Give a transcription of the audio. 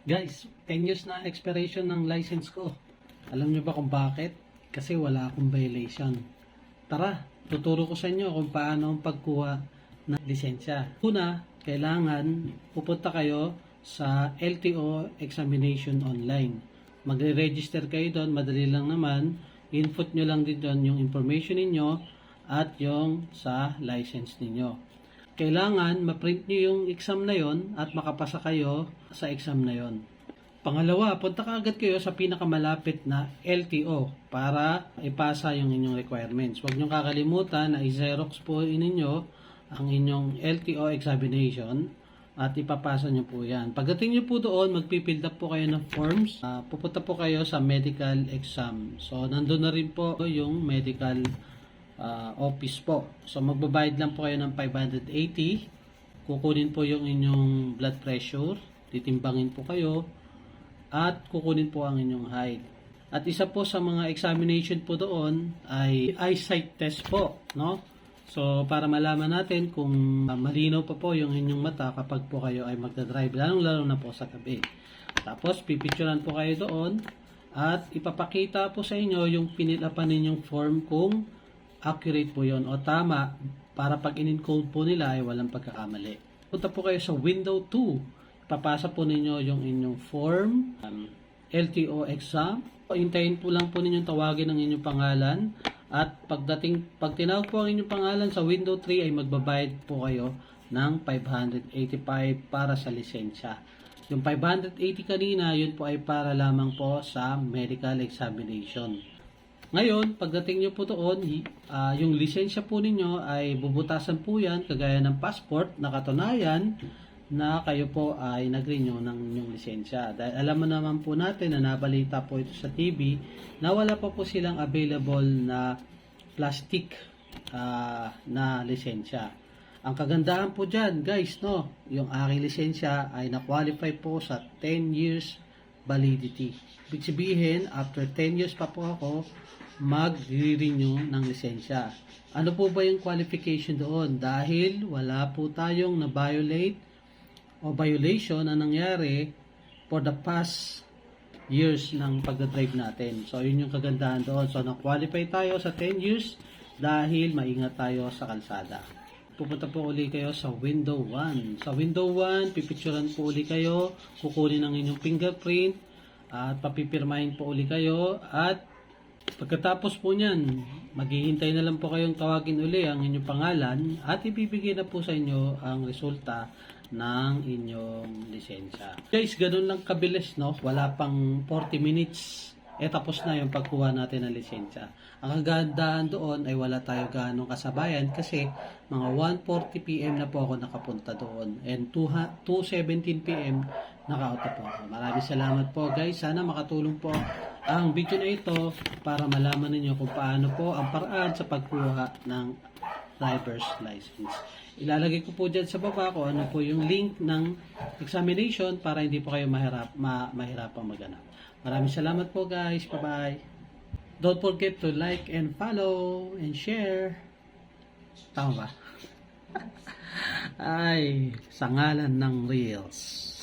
Guys, 10 years na expiration ng license ko. Alam nyo ba kung bakit? Kasi wala akong violation. Tara, tuturo ko sa inyo kung paano ang pagkuha ng lisensya. Una, kailangan pupunta kayo sa LTO examination online. Magre-register kayo doon, madali lang naman. Input nyo lang din doon yung information ninyo at yung sa license ninyo. Kailangan ma-print nyo yung exam na yon at makapasa kayo sa exam na yon. Pangalawa, punta ka agad kayo sa pinakamalapit na LTO para ipasa yung inyong requirements. Huwag nyo kakalimutan na i-xerox po ninyo ang inyong LTO examination at ipapasa nyo po yan. Pagdating nyo po doon, magpipild up po kayo ng forms. Pupunta po kayo sa medical exam. So, nandun na rin po yung medical office po. So, magbabayad lang po kayo ng 580. Kukunin po yung inyong blood pressure. Titimbangin po kayo. At kukunin po ang inyong height. At isa po sa mga examination po doon ay eyesight test po. No? So, para malaman natin kung malinaw pa po yung inyong mata kapag po kayo ay magdadrive. Lalong-lalo na po sa gabi. Tapos, pipicturean po kayo doon. At ipapakita po sa inyo yung pinilapan ninyong form kung accurate po yon o tama para pag in-encode po nila ay walang pagkakamali. Punta po kayo sa window 2. Ipapasa po ninyo yung inyong form, LTO exam. Hintayin po lang po ninyong tawagin ang inyong pangalan at pag tinawag po ang inyong pangalan sa window 3 ay magbabayad po kayo ng 585 para sa lisensya. Yung 580 kanina, yun po ay para lamang po sa medical examination. Ngayon, pagdating nyo po doon, yung lisensya po ninyo ay bubutasan po yan, kagaya ng passport na katunayan na kayo po ay nag-renew ng inyong lisensya. Dahil alam mo naman po natin na nabalita po ito sa TV na wala pa po silang available na plastic na lisensya. Ang kagandahan po dyan, guys, no, yung aking lisensya ay na-qualify po sa 10 years validity. Ibig sabihin, after 10 years pa po ako, mag-renew ng lisensya. Ano po ba yung qualification doon? Dahil wala po tayong na-violate o violation na nangyari for the past years ng pagdadrive natin. So, yun yung kagandahan doon. So, na-qualify tayo sa 10 years dahil maingat tayo sa kalsada. Pupunta po uli kayo sa window 1. Sa window 1, pipicturean po uli kayo, kukunin ang inyong fingerprint, at papipirmahin po uli kayo, at pagkatapos po niyan, maghihintay na lang po kayong tawagin uli ang inyong pangalan at ibibigay na po sa inyo ang resulta ng inyong lisensya. Guys, ganun lang kabilis, no? Wala pang 40 minutes. Tapos na yung pagkuha natin ng lisensya. Ang kagandahan doon ay wala tayo ganong kasabayan kasi mga 1:40 PM na po ako nakapunta doon and 2:17 PM naka-out po ako. Maraming salamat po, guys. Sana makatulong po ang video na ito para malaman ninyo kung paano po ang paraan sa pagkuha ng driver's license. Ilalagay ko po dyan sa baba ko ano po yung link ng examination para hindi po kayo mahirapang maghanap. Maraming salamat po, guys. Bye-bye. Don't forget to like and follow and share. Tama ba? Ay, sa ngalan ng Reels.